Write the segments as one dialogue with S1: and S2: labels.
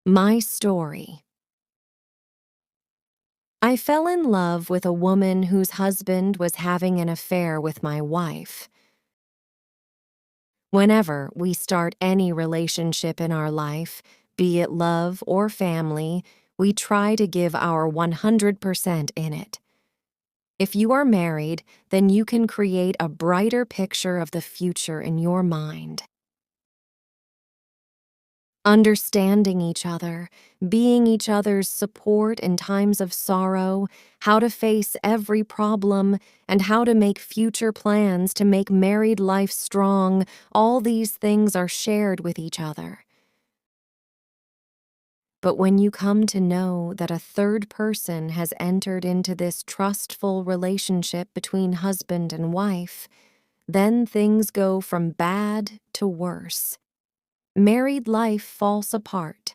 S1: My story. I fell in love with a woman whose husband was having an affair with my wife. Whenever we start any relationship in our life, be it love or family, we try to give our 100% in it. If you are married, then you can create a brighter picture of the future in your mind. Understanding each other, being each other's support in times of sorrow, how to face every problem, and how to make future plans to make married life strong, all these things are shared with each other. But when you come to know that a third person has entered into this trustful relationship between husband and wife, then things go from bad to worse. Married life falls apart.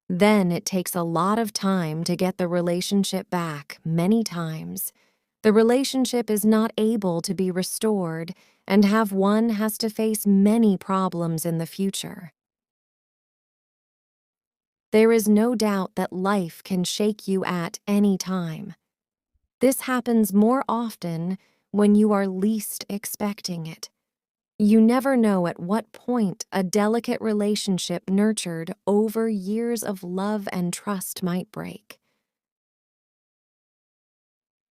S1: Then it takes a lot of time to get the relationship back, many times. The relationship is not able to be restored, and one has to face many problems in the future. There is no doubt that life can shake you at any time. This happens more often when you are least expecting it. You never know at what point a delicate relationship nurtured over years of love and trust might break.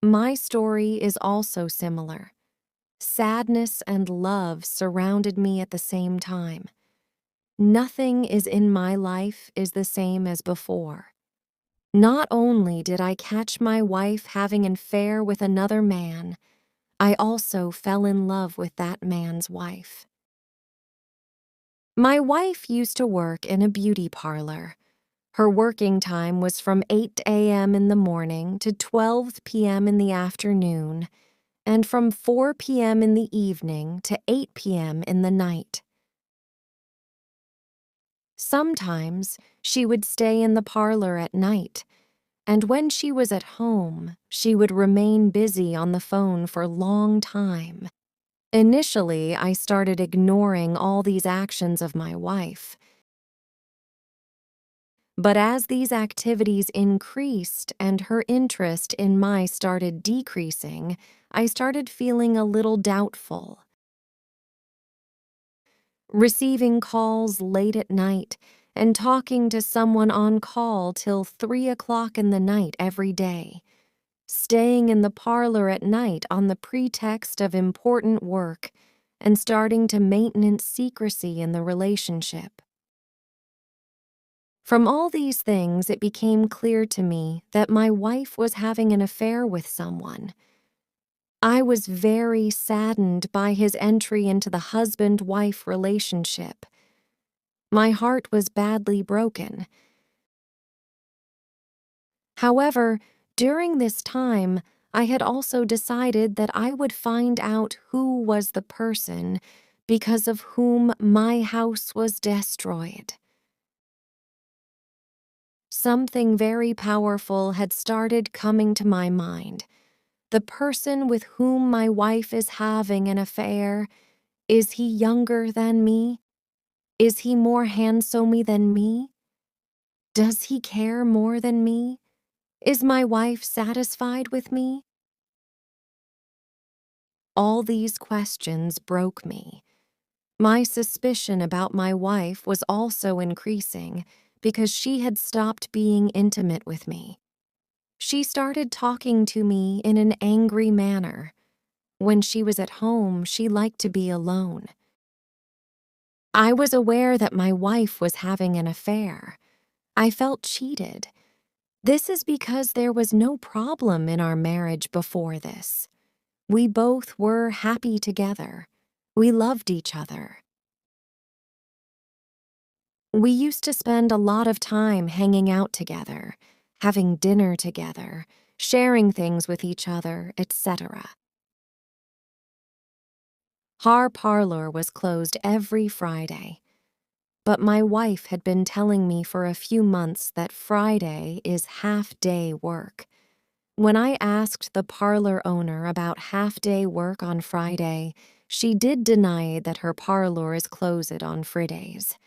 S1: My story is also similar. Sadness and love surrounded me at the same time. Nothing is in my life is the same as before. Not only did I catch my wife having an affair with another man, I also fell in love with that man's wife. My wife used to work in a beauty parlor. Her working time was from 8 a.m. in the morning to 12 p.m. in the afternoon, and from 4 p.m. in the evening to 8 p.m. in the night. Sometimes she would stay in the parlor at night, and when she was at home, she would remain busy on the phone for a long time. Initially, I started ignoring all these actions of my wife. But as these activities increased and her interest in my started decreasing, I started feeling a little doubtful. Receiving calls late at night and talking to someone on call till 3 o'clock in the night every day. Staying in the parlor at night on the pretext of important work and starting to maintain secrecy in the relationship. From all these things, it became clear to me that my wife was having an affair with someone. I was very saddened by his entry into the husband-wife relationship. My heart was badly broken. However, during this time, I had also decided that I would find out who was the person because of whom my house was destroyed. Something very powerful had started coming to my mind. The person with whom my wife is having an affair, is he younger than me? Is he more handsome than me? Does he care more than me? Is my wife satisfied with me? All these questions broke me. My suspicion about my wife was also increasing because she had stopped being intimate with me. She started talking to me in an angry manner. When she was at home, she liked to be alone. I was aware that my wife was having an affair. I felt cheated. This is because there was no problem in our marriage before this. We both were happy together. We loved each other. We used to spend a lot of time hanging out together, having dinner together, sharing things with each other, etc. Our parlor was closed every Friday, but my wife had been telling me for a few months that Friday is half-day work. When I asked the parlor owner about half-day work on Friday, she did deny that her parlor is closed on Fridays.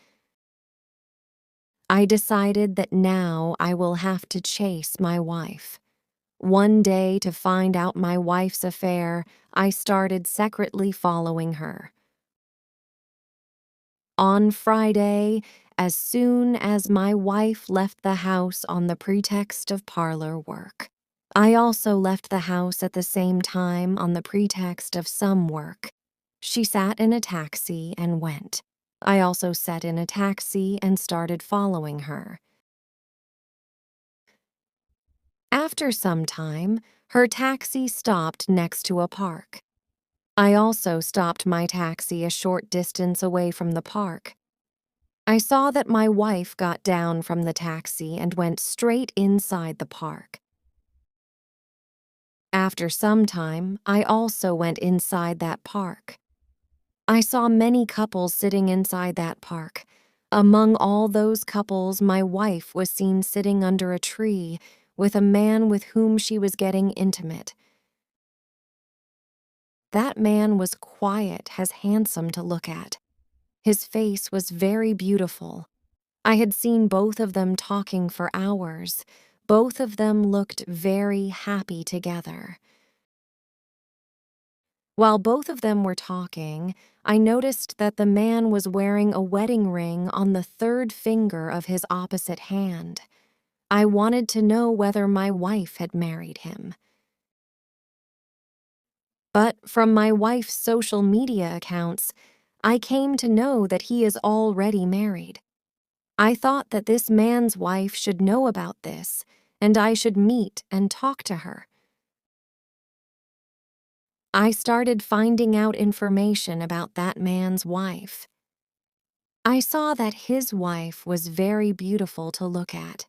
S1: I decided that now I will have to chase my wife. One day, to find out my wife's affair, I started secretly following her. On Friday, as soon as my wife left the house on the pretext of parlor work, I also left the house at the same time on the pretext of some work. She sat in a taxi and went. I also sat in a taxi and started following her. After some time, her taxi stopped next to a park. I also stopped my taxi a short distance away from the park. I saw that my wife got down from the taxi and went straight inside the park. After some time, I also went inside that park. I saw many couples sitting inside that park. Among all those couples, my wife was seen sitting under a tree with a man with whom she was getting intimate. That man was quiet as handsome to look at. His face was very beautiful. I had seen both of them talking for hours. Both of them looked very happy together. While both of them were talking, I noticed that the man was wearing a wedding ring on the third finger of his opposite hand. I wanted to know whether my wife had married him. But from my wife's social media accounts, I came to know that he is already married. I thought that this man's wife should know about this, and I should meet and talk to her. I started finding out information about that man's wife. I saw that his wife was very beautiful to look at.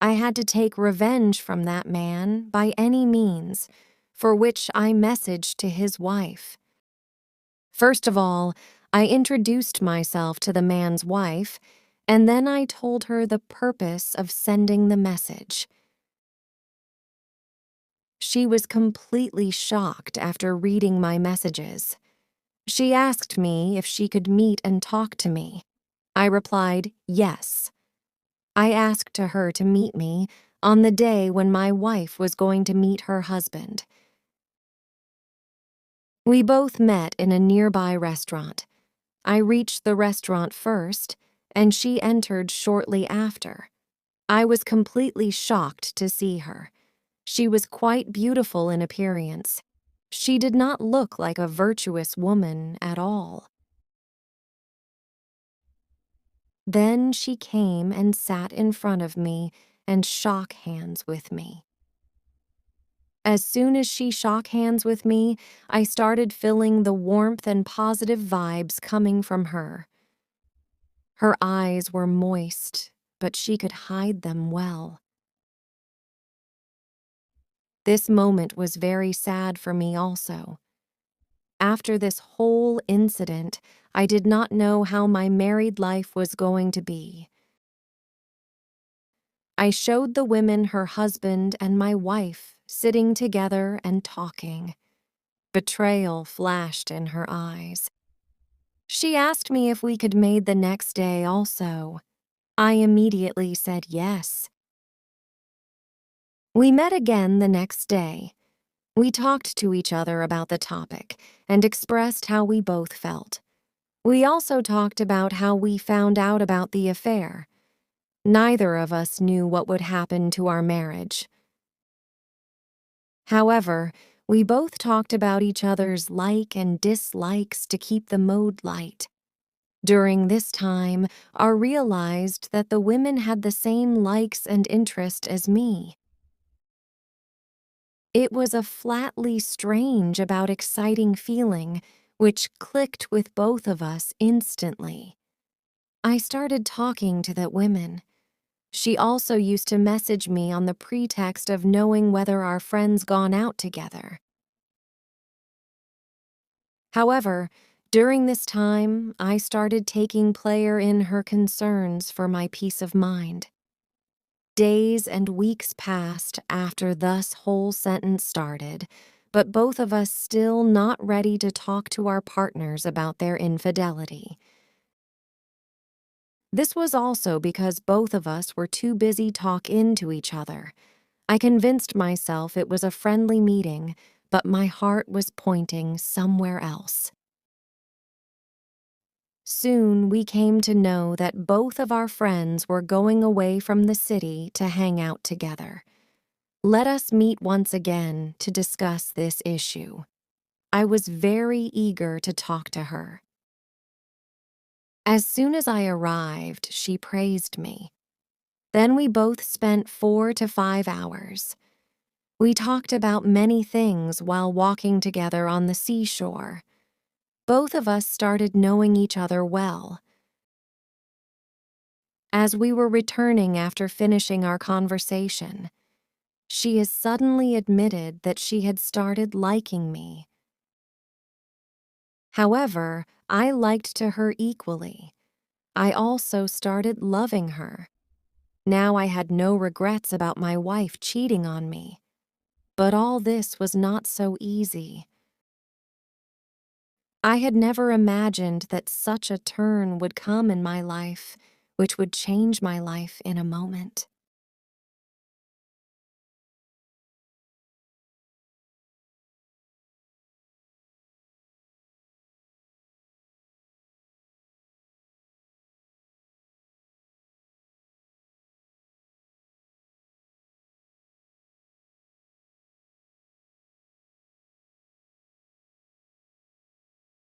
S1: I had to take revenge from that man by any means, for which I messaged to his wife. First of all, I introduced myself to the man's wife, and then I told her the purpose of sending the message. She was completely shocked after reading my messages. She asked me if she could meet and talk to me. I replied, yes. I asked her to meet me on the day when my wife was going to meet her husband. We both met in a nearby restaurant. I reached the restaurant first, and she entered shortly after. I was completely shocked to see her. She was quite beautiful in appearance. She did not look like a virtuous woman at all. Then she came and sat in front of me and shook hands with me. As soon as she shook hands with me, I started feeling the warmth and positive vibes coming from her. Her eyes were moist, but she could hide them well. This moment was very sad for me also. After this whole incident, I did not know how my married life was going to be. I showed the women her husband and my wife sitting together and talking. Betrayal flashed in her eyes. She asked me if we could meet the next day also. I immediately said yes. We met again the next day. We talked to each other about the topic and expressed how we both felt. We also talked about how we found out about the affair. Neither of us knew what would happen to our marriage. However, we both talked about each other's like and dislikes to keep the mood light. During this time, I realized that the women had the same likes and interest as me. It was a flatly strange about exciting feeling, which clicked with both of us instantly. I started talking to the women. She also used to message me on the pretext of knowing whether our friends gone out together. However, during this time, I started taking pleasure in her concerns for my peace of mind. Days and weeks passed after thus whole sentence started, but both of us still not ready to talk to our partners about their infidelity. This was also because both of us were too busy talk into each other. I convinced myself it was a friendly meeting, but my heart was pointing somewhere else. Soon we came to know that both of our friends were going away from the city to hang out together. Let us meet once again to discuss this issue. I was very eager to talk to her. As soon as I arrived, she praised me. Then we both spent 4 to 5 hours. We talked about many things while walking together on the seashore. Both of us started knowing each other well. As we were returning after finishing our conversation, she has suddenly admitted that she had started liking me. However, I liked to her equally. I also started loving her. Now I had no regrets about my wife cheating on me. But all this was not so easy. I had never imagined that such a turn would come in my life, which would change my life in a moment.